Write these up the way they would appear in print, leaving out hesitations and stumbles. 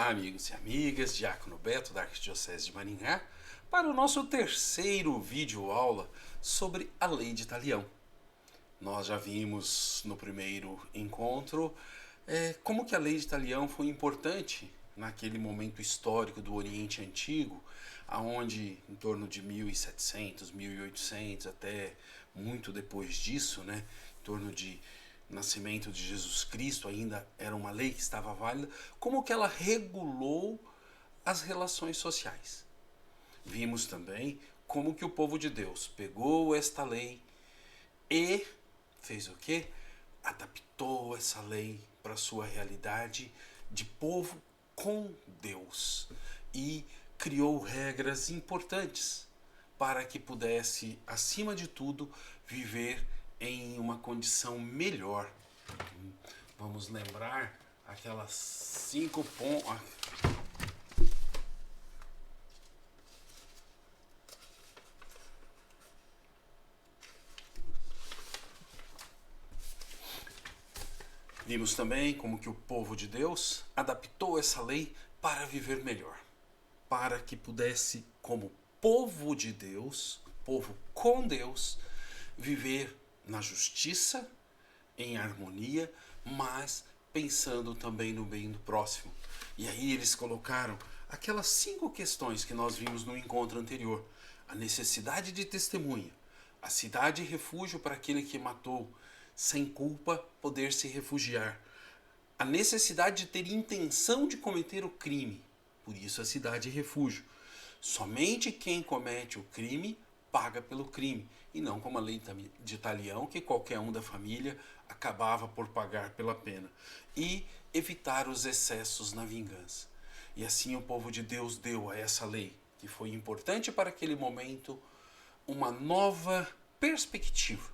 Olá, amigos e amigas, Diácono Beto da Arquidiocese de Maringá, para o nosso terceiro vídeo aula sobre a Lei de Talião. Nós já vimos no primeiro encontro como que a Lei de Talião foi importante naquele momento histórico do Oriente Antigo, aonde em torno de 1700, 1800, até muito depois disso, em torno de nascimento de Jesus Cristo, ainda era uma lei que estava válida, como que ela regulou as relações sociais. Vimos também como que o povo de Deus pegou esta lei e fez o quê? Adaptou essa lei para a sua realidade de povo com Deus e criou regras importantes para que pudesse, acima de tudo, viver em uma condição melhor. Vamos lembrar aquelas 5 pontos. Vimos também como que o povo de Deus adaptou essa lei para viver melhor, para que pudesse, como povo de Deus, povo com Deus, viver na justiça, em harmonia, mas pensando também no bem do próximo. E aí eles colocaram aquelas 5 questões que nós vimos no encontro anterior: a necessidade de testemunha, a cidade refúgio para aquele que matou, sem culpa poder se refugiar, a necessidade de ter intenção de cometer o crime, por isso a cidade refúgio. Somente quem comete o crime paga pelo crime, e não como a lei de Talião, que qualquer um da família acabava por pagar pela pena. E evitar os excessos na vingança. E assim o povo de Deus deu a essa lei, que foi importante para aquele momento, uma nova perspectiva,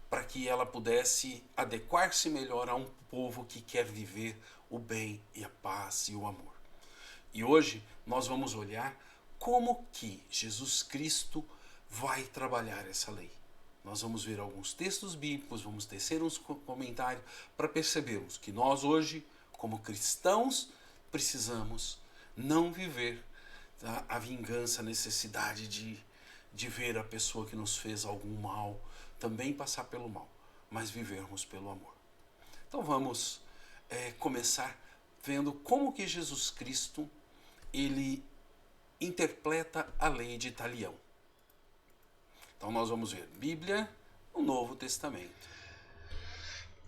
para que ela pudesse adequar-se melhor a um povo que quer viver o bem e a paz e o amor. E hoje nós vamos olhar como que Jesus Cristo vai trabalhar essa lei. Nós vamos ver alguns textos bíblicos, vamos tecer uns comentários para percebermos que nós hoje, como cristãos, precisamos não viver a vingança, a necessidade de ver a pessoa que nos fez algum mal, também passar pelo mal, mas vivermos pelo amor. Então vamos começar vendo como que Jesus Cristo ele interpreta a lei de Talião. Então nós vamos ver Bíblia no Novo Testamento.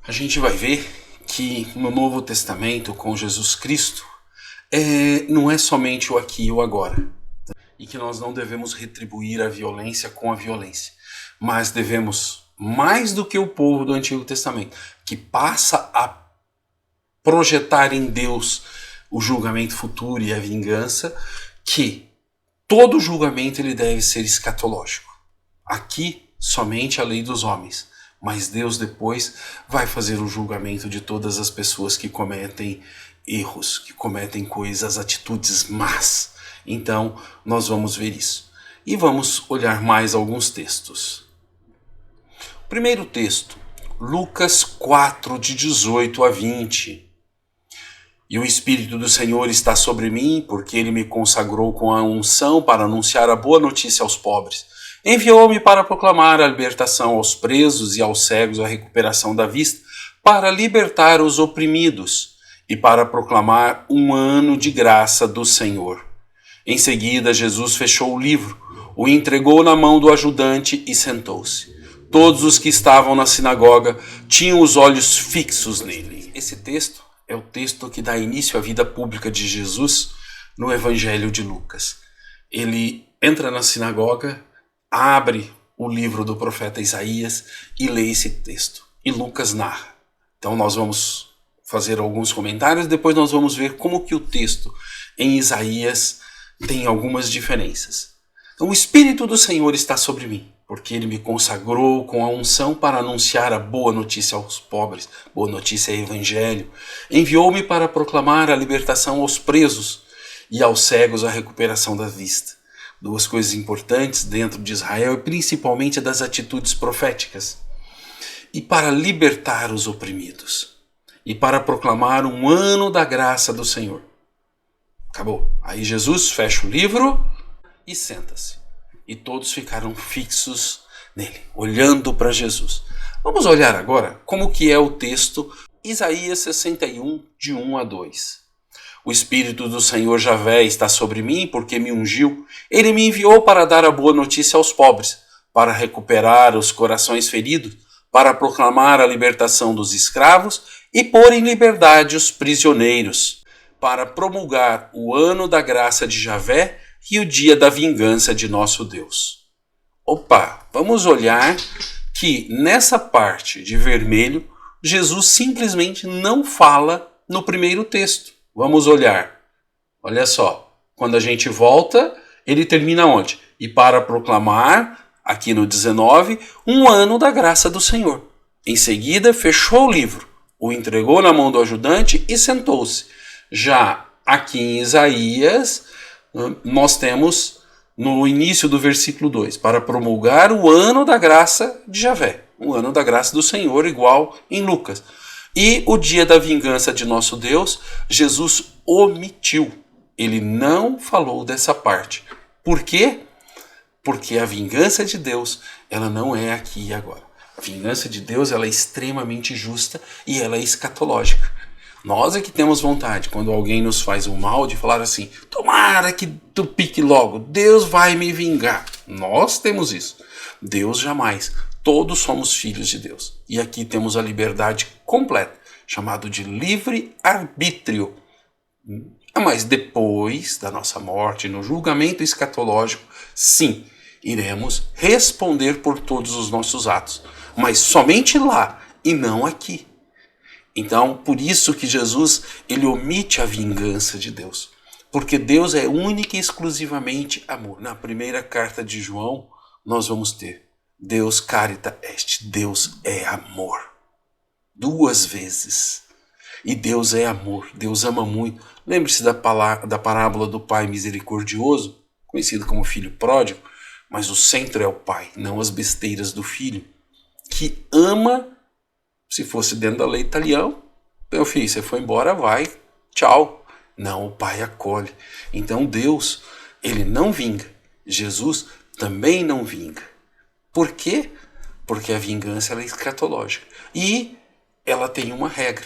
A gente vai ver que no Novo Testamento, com Jesus Cristo, não é somente o aqui e o agora. E que nós não devemos retribuir a violência com a violência. Mas devemos, mais do que o povo do Antigo Testamento, que passa a projetar em Deus o julgamento futuro e a vingança, que todo julgamento ele deve ser escatológico. Aqui, somente a lei dos homens, mas Deus depois vai fazer o julgamento de todas as pessoas que cometem erros, que cometem coisas, atitudes más. Então, nós vamos ver isso. E vamos olhar mais alguns textos. Primeiro texto, Lucas 4, de 18 a 20. E o Espírito do Senhor está sobre mim, porque Ele me consagrou com a unção para anunciar a boa notícia aos pobres. Enviou-me para proclamar a libertação aos presos e aos cegos a recuperação da vista, para libertar os oprimidos e para proclamar um ano de graça do Senhor. Em seguida, Jesus fechou o livro, o entregou na mão do ajudante e sentou-se. Todos os que estavam na sinagoga tinham os olhos fixos nele. Esse texto é o texto que dá início à vida pública de Jesus no Evangelho de Lucas. Ele entra na sinagoga, abre o livro do profeta Isaías e lê esse texto. E Lucas narra. Então nós vamos fazer alguns comentários, depois nós vamos ver como que o texto em Isaías tem algumas diferenças. Então o Espírito do Senhor está sobre mim, porque Ele me consagrou com a unção para anunciar a boa notícia aos pobres. Boa notícia é Evangelho. Enviou-me para proclamar a libertação aos presos e aos cegos a recuperação da vista. Duas coisas importantes dentro de Israel, e principalmente das atitudes proféticas. E para libertar os oprimidos. E para proclamar um ano da graça do Senhor. Acabou. Aí Jesus fecha o livro e senta-se. E todos ficaram fixos nele, olhando para Jesus. Vamos olhar agora como que é o texto Isaías 61, de 1 a 2. O Espírito do Senhor Javé está sobre mim, porque me ungiu. Ele me enviou para dar a boa notícia aos pobres, para recuperar os corações feridos, para proclamar a libertação dos escravos e pôr em liberdade os prisioneiros, para promulgar o ano da graça de Javé e o dia da vingança de nosso Deus. Opa, vamos olhar que nessa parte de vermelho, Jesus simplesmente não fala no primeiro texto. Vamos olhar. Olha só, quando a gente volta, ele termina onde? E para proclamar, aqui no 19, um ano da graça do Senhor. Em seguida, fechou o livro, o entregou na mão do ajudante e sentou-se. Já aqui em Isaías, nós temos no início do versículo 2, para promulgar o ano da graça de Javé, o ano da graça do Senhor, igual em Lucas. E o dia da vingança de nosso Deus, Jesus omitiu. Ele não falou dessa parte. Por quê? Porque a vingança de Deus, ela não é aqui e agora. A vingança de Deus, ela é extremamente justa e ela é escatológica. Nós é que temos vontade, quando alguém nos faz um mal, de falar assim, tomara que tu pique logo, Deus vai me vingar. Nós temos isso. Deus jamais. Todos somos filhos de Deus. E aqui temos a liberdade completa, chamado de livre-arbítrio. Mas depois da nossa morte, no julgamento escatológico, sim, iremos responder por todos os nossos atos. Mas somente lá e não aqui. Então, por isso que Jesus, ele omite a vingança de Deus. Porque Deus é única e exclusivamente amor. Na primeira carta de João, nós vamos ter Deus carita est, Deus é amor. 2 vezes. E Deus é amor, Deus ama muito. Lembre-se da parábola do pai misericordioso, conhecido como filho pródigo, mas o centro é o pai, não as besteiras do filho, que ama. Se fosse dentro da lei italiana, meu filho, você foi embora, vai, tchau. Não, o pai acolhe. Então Deus, ele não vinga. Jesus também não vinga. Por quê? Porque a vingança ela é escatológica. E ela tem uma regra.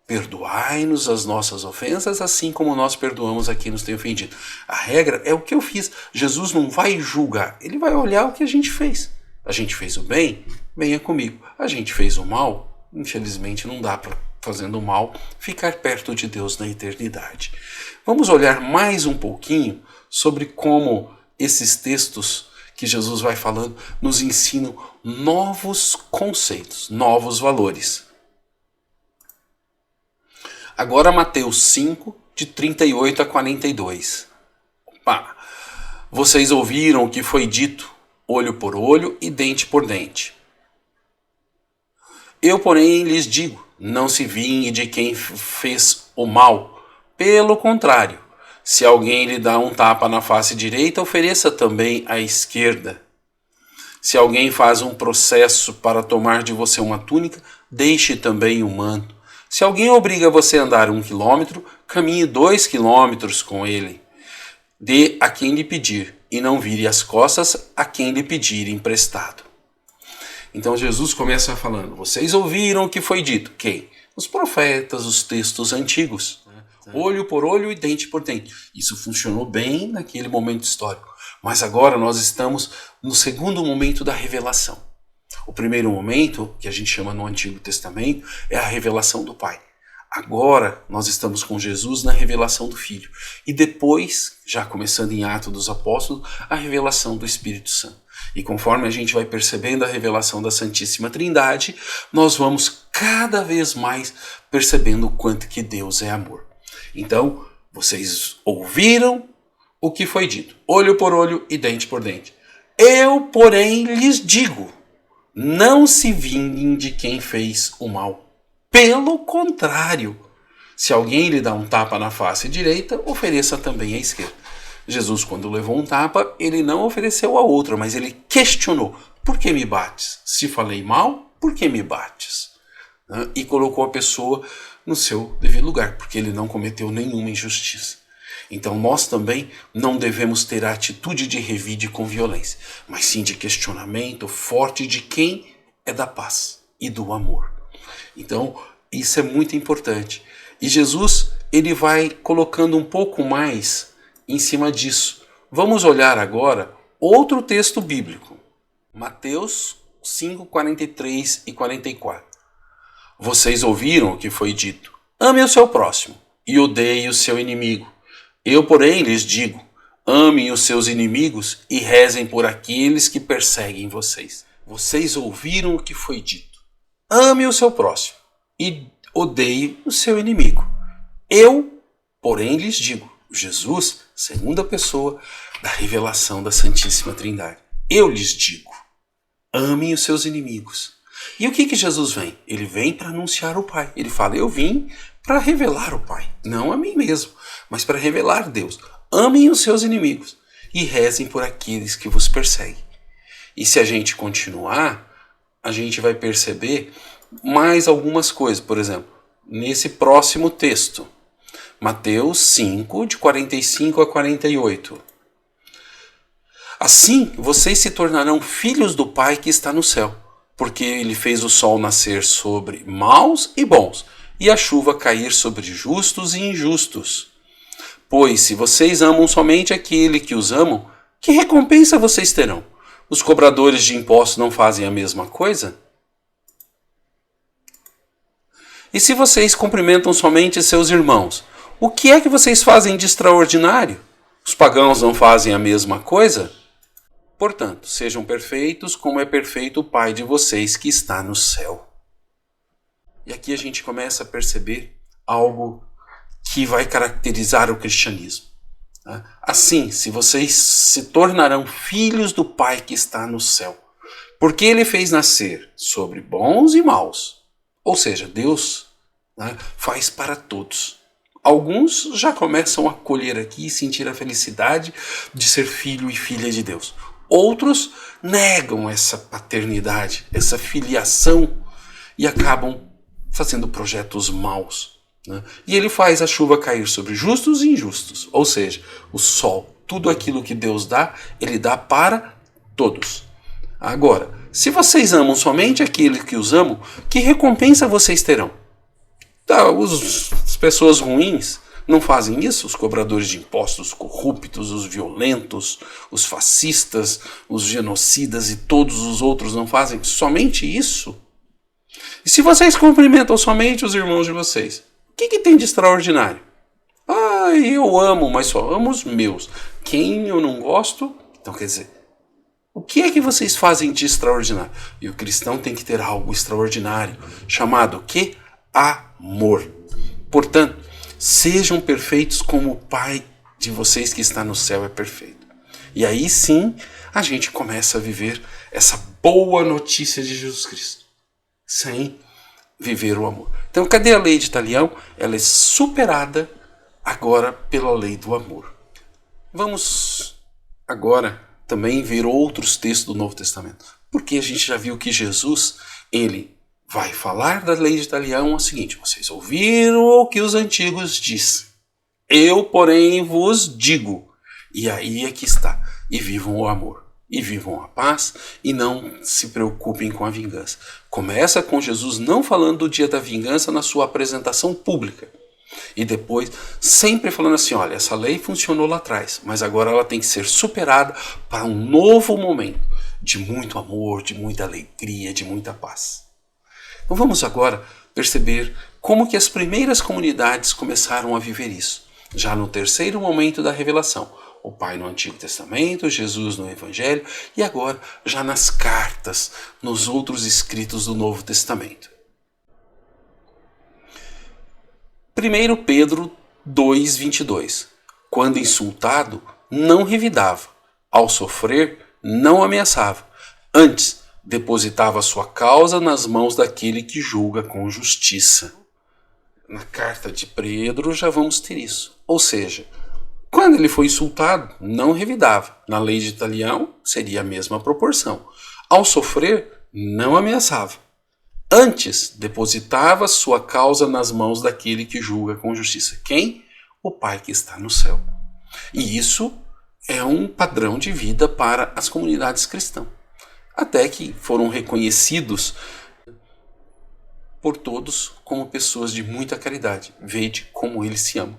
Perdoai-nos as nossas ofensas, assim como nós perdoamos a quem nos tem ofendido. A regra é o que eu fiz. Jesus não vai julgar, ele vai olhar o que a gente fez. A gente fez o bem, venha comigo. A gente fez o mal, infelizmente não dá para, fazendo o mal, ficar perto de Deus na eternidade. Vamos olhar mais um pouquinho sobre como esses textos que Jesus vai falando nos ensinam novos conceitos, novos valores. Agora Mateus 5, de 38 a 42. Opa. Vocês ouviram o que foi dito, olho por olho e dente por dente. Eu, porém, lhes digo, não se vingue de quem fez o mal. Pelo contrário, se alguém lhe dá um tapa na face direita, ofereça também a esquerda. Se alguém faz um processo para tomar de você uma túnica, deixe também o manto. Se alguém obriga você a andar 1 quilômetro, caminhe 2 quilômetros com ele. Dê a quem lhe pedir, e não vire as costas a quem lhe pedir emprestado. Então Jesus começa falando, vocês ouviram o que foi dito. Quem? Os profetas, os textos antigos. Olho por olho e dente por dente. Isso funcionou bem naquele momento histórico. Mas agora nós estamos no segundo momento da revelação. O primeiro momento, que a gente chama no Antigo Testamento, é a revelação do Pai. Agora nós estamos com Jesus na revelação do Filho. E depois, já começando em Atos dos Apóstolos, a revelação do Espírito Santo. E conforme a gente vai percebendo a revelação da Santíssima Trindade, nós vamos cada vez mais percebendo o quanto que Deus é amor. Então, vocês ouviram o que foi dito, olho por olho e dente por dente. Eu, porém, lhes digo, não se vinguem de quem fez o mal. Pelo contrário, se alguém lhe dá um tapa na face direita, ofereça também a esquerda. Jesus, quando levou um tapa, ele não ofereceu a outra, mas ele questionou, por que me bates? Se falei mal, por que me bates? E colocou a pessoa no seu devido lugar, porque ele não cometeu nenhuma injustiça. Então nós também não devemos ter a atitude de revide com violência, mas sim de questionamento forte de quem é da paz e do amor. Então isso é muito importante. E Jesus, ele vai colocando um pouco mais em cima disso. Vamos olhar agora outro texto bíblico. Mateus 5, 43 e 44. Vocês ouviram o que foi dito: ame o seu próximo e odeie o seu inimigo. Eu, porém, lhes digo: amem os seus inimigos e rezem por aqueles que perseguem vocês. Vocês ouviram o que foi dito: ame o seu próximo e odeie o seu inimigo. Eu, porém, lhes digo, Jesus, segunda pessoa da revelação da Santíssima Trindade, eu lhes digo: amem os seus inimigos. E o que Jesus vem? Ele vem para anunciar o Pai. Ele fala: eu vim para revelar o Pai, não a mim mesmo, mas para revelar Deus. Amem os seus inimigos e rezem por aqueles que vos perseguem. E se a gente continuar, a gente vai perceber mais algumas coisas. Por exemplo, nesse próximo texto, Mateus 5, de 45 a 48. Assim vocês se tornarão filhos do Pai que está no céu, porque ele fez o sol nascer sobre maus e bons, e a chuva cair sobre justos e injustos. Pois se vocês amam somente aquele que os amam, que recompensa vocês terão? Os cobradores de impostos não fazem a mesma coisa? E se vocês cumprimentam somente seus irmãos, o que é que vocês fazem de extraordinário? Os pagãos não fazem a mesma coisa? Portanto, sejam perfeitos como é perfeito o Pai de vocês que está no céu. E aqui a gente começa a perceber algo que vai caracterizar o cristianismo. Assim, se vocês se tornarão filhos do Pai que está no céu, porque ele fez nascer sobre bons e maus. Ou seja, Deus faz para todos. Alguns já começam a colher aqui e sentir a felicidade de ser filho e filha de Deus. Outros negam essa paternidade, essa filiação e acabam fazendo projetos maus. E ele faz a chuva cair sobre justos e injustos. Ou seja, o sol, tudo aquilo que Deus dá, ele dá para todos. Agora, se vocês amam somente aquele que os amam, que recompensa vocês terão? As pessoas ruins não fazem isso? Os cobradores de impostos, os corruptos, os violentos, os fascistas, os genocidas e todos os outros não fazem somente isso? E se vocês cumprimentam somente os irmãos de vocês, o que tem de extraordinário? Eu amo, mas só amo os meus. Quem eu não gosto? Então quer dizer, o que é que vocês fazem de extraordinário? E o cristão tem que ter algo extraordinário, chamado o quê? Amor. Portanto, sejam perfeitos como o Pai de vocês que está no céu é perfeito. E aí sim, a gente começa a viver essa boa notícia de Jesus Cristo, sem viver o amor. Então, cadê a lei de Talião? Ela é superada agora pela lei do amor. Vamos agora também ver outros textos do Novo Testamento. Porque a gente já viu que Jesus, ele vai falar da lei de Talião o seguinte: vocês ouviram o que os antigos dizem. Eu, porém, vos digo. E aí é que está. E vivam o amor. E vivam a paz. E não se preocupem com a vingança. Começa com Jesus não falando do dia da vingança na sua apresentação pública. E depois sempre falando assim: olha, essa lei funcionou lá atrás, mas agora ela tem que ser superada para um novo momento de muito amor, de muita alegria, de muita paz. Então vamos agora perceber como que as primeiras comunidades começaram a viver isso. Já no terceiro momento da revelação. O Pai no Antigo Testamento, Jesus no Evangelho e agora já nas cartas, nos outros escritos do Novo Testamento. 1 Pedro 2,22. Quando insultado, não revidava. Ao sofrer, não ameaçava. Antes, depositava sua causa nas mãos daquele que julga com justiça. Na carta de Pedro já vamos ter isso. Ou seja, quando ele foi insultado, não revidava. Na lei de Talião, seria a mesma proporção. Ao sofrer, não ameaçava. Antes, depositava sua causa nas mãos daquele que julga com justiça. Quem? o Pai que está no céu. E isso é um padrão de vida para as comunidades cristãs, até que foram reconhecidos por todos como pessoas de muita caridade. Vede como eles se amam.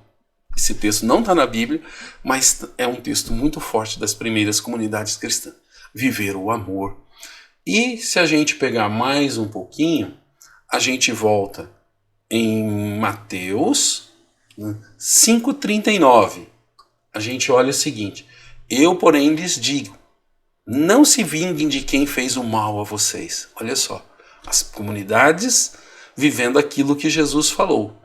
Esse texto não está na Bíblia, mas é um texto muito forte das primeiras comunidades cristãs. Viver o amor. E se a gente pegar mais um pouquinho, a gente volta em Mateus 5,39. A gente olha o seguinte: eu, porém, lhes digo, não se vinguem de quem fez o mal a vocês. Olha só, as comunidades vivendo aquilo que Jesus falou.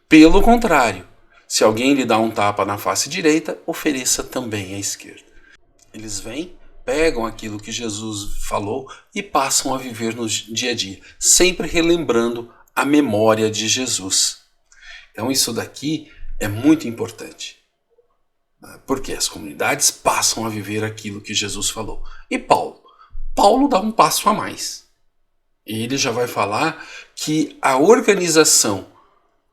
Pelo contrário, se alguém lhe dá um tapa na face direita, ofereça também a esquerda. Eles vêm, pegam aquilo que Jesus falou e passam a viver no dia a dia, sempre relembrando a memória de Jesus. Então isso daqui é muito importante, porque as comunidades passam a viver aquilo que Jesus falou. E Paulo dá um passo a mais. Ele já vai falar que a organização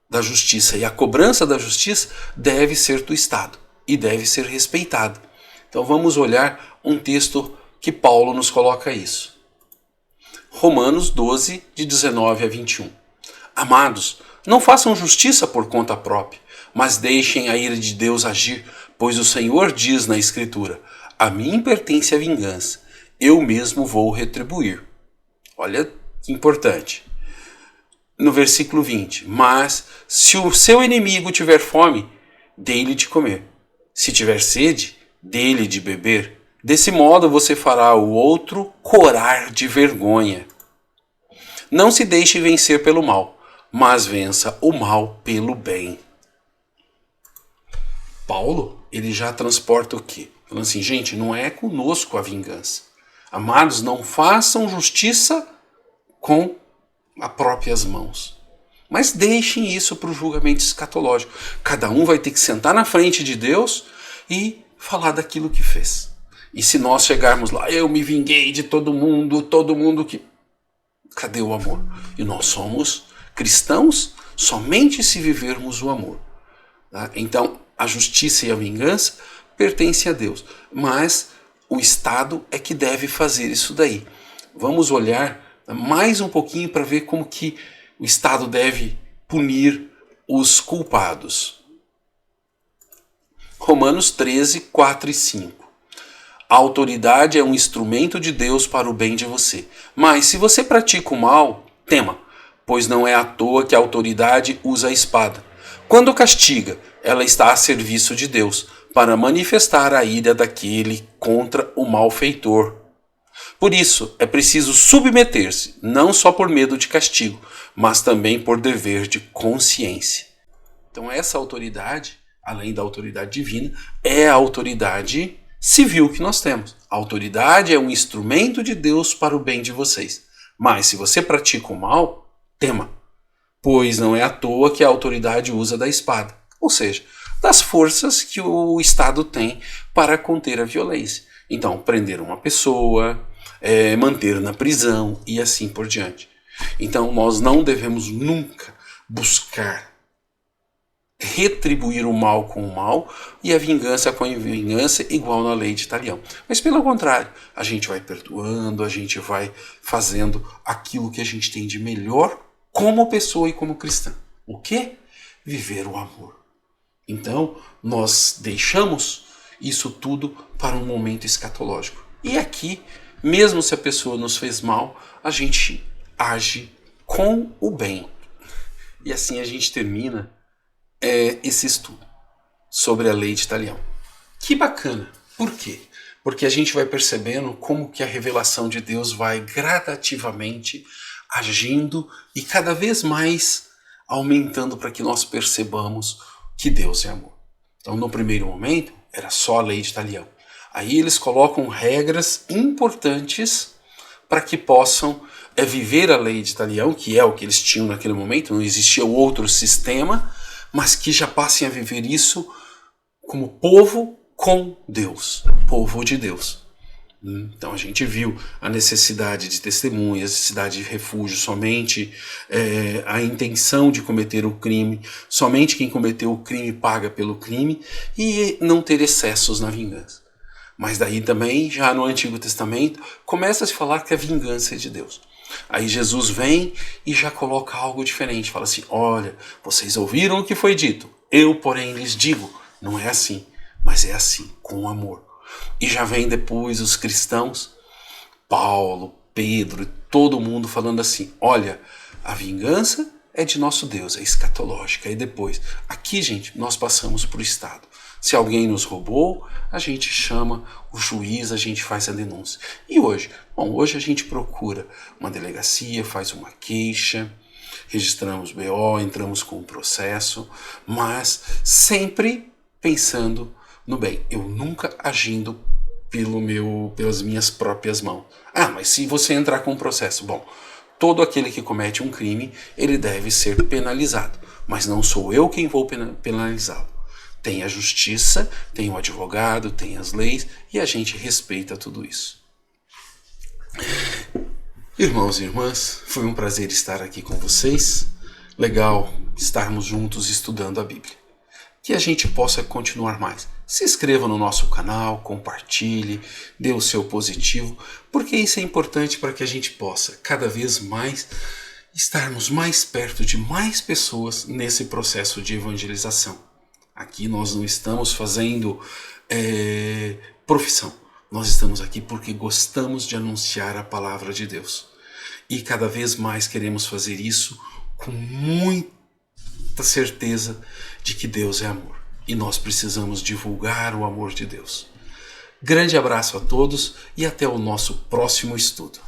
da justiça e a cobrança da justiça deve ser do Estado e deve ser respeitada. Então vamos olhar um texto que Paulo nos coloca isso. Romanos 12, de 19 a 21. Amados, não façam justiça por conta própria, mas deixem a ira de Deus agir, pois o Senhor diz na Escritura: a mim pertence a vingança, eu mesmo vou retribuir. Olha que importante. No versículo 20, mas se o seu inimigo tiver fome, dê-lhe de comer. Se tiver sede, dê-lhe de beber. Desse modo você fará o outro corar de vergonha. Não se deixe vencer pelo mal, mas vença o mal pelo bem. Paulo, ele já transporta o quê? Falando assim, gente, não é conosco a vingança. Amados, não façam justiça com as próprias mãos. Mas deixem isso para o julgamento escatológico. Cada um vai ter que sentar na frente de Deus e falar daquilo que fez. E se nós chegarmos lá, eu me vinguei de todo mundo que... Cadê o amor? E nós somos cristãos somente se vivermos o amor. Tá? Então, a justiça e a vingança pertencem a Deus. Mas o Estado é que deve fazer isso daí. Vamos olhar mais um pouquinho para ver como que o Estado deve punir os culpados. Romanos 13, 4 e 5. A autoridade é um instrumento de Deus para o bem de você. Mas se você pratica o mal, tema, pois não é à toa que a autoridade usa a espada. Quando castiga, ela está a serviço de Deus, para manifestar a ira daquele contra o malfeitor. Por isso, é preciso submeter-se, não só por medo de castigo, mas também por dever de consciência. Então essa autoridade, além da autoridade divina, é a autoridade civil que nós temos. A autoridade é um instrumento de Deus para o bem de vocês. Mas se você pratica o mal, tema, pois não é à toa que a autoridade usa da espada, ou seja, das forças que o Estado tem para conter a violência. Então, prender uma pessoa, manter na prisão e assim por diante. Então, nós não devemos nunca buscar retribuir o mal com o mal e a vingança com a vingança, igual na lei de Talião. Mas pelo contrário, a gente vai perdoando, a gente vai fazendo aquilo que a gente tem de melhor como pessoa e como cristã. O quê? Viver o amor. Então, nós deixamos isso tudo para um momento escatológico. E aqui, mesmo se a pessoa nos fez mal, a gente age com o bem. E assim a gente termina esse estudo sobre a lei de Talião. Que bacana! Por quê? Porque a gente vai percebendo como que a revelação de Deus vai gradativamente agindo e cada vez mais aumentando para que nós percebamos que Deus é amor. Então, no primeiro momento, era só a lei de Talião. Aí eles colocam regras importantes para que possam viver a lei de Talião, que é o que eles tinham naquele momento, não existia outro sistema, mas que já passem a viver isso como povo com Deus, povo de Deus. Então a gente viu a necessidade de testemunha, a necessidade de refúgio, somente a intenção de cometer o crime, somente quem cometeu o crime paga pelo crime e não ter excessos na vingança. Mas daí também, já no Antigo Testamento, começa a se falar que a vingança é de Deus. Aí Jesus vem e já coloca algo diferente, fala assim, olha, vocês ouviram o que foi dito, eu porém lhes digo, não é assim, mas é assim, com amor. E já vem depois os cristãos, Paulo, Pedro, todo mundo falando assim, olha, a vingança é de nosso Deus, é escatológica. E depois, aqui gente, nós passamos para o Estado. Se alguém nos roubou, a gente chama o juiz, a gente faz a denúncia. E hoje? Bom, hoje a gente procura uma delegacia, faz uma queixa, registramos BO, entramos com um processo, mas sempre pensando no bem. Eu nunca agindo pelas minhas próprias mãos. Ah, mas se você entrar com um processo, bom, todo aquele que comete um crime, ele deve ser penalizado, mas não sou eu quem vou penalizá-lo. Tem a justiça, tem o advogado, tem as leis e a gente respeita tudo isso. Irmãos e irmãs, foi um prazer estar aqui com vocês. Legal estarmos juntos estudando a Bíblia. Que a gente possa continuar mais. Se inscreva no nosso canal, compartilhe, dê o seu positivo, porque isso é importante para que a gente possa cada vez mais estarmos mais perto de mais pessoas nesse processo de evangelização. Aqui nós não estamos fazendo profissão. Nós estamos aqui porque gostamos de anunciar a palavra de Deus. E cada vez mais queremos fazer isso com muita certeza de que Deus é amor. E nós precisamos divulgar o amor de Deus. Grande abraço a todos e até o nosso próximo estudo.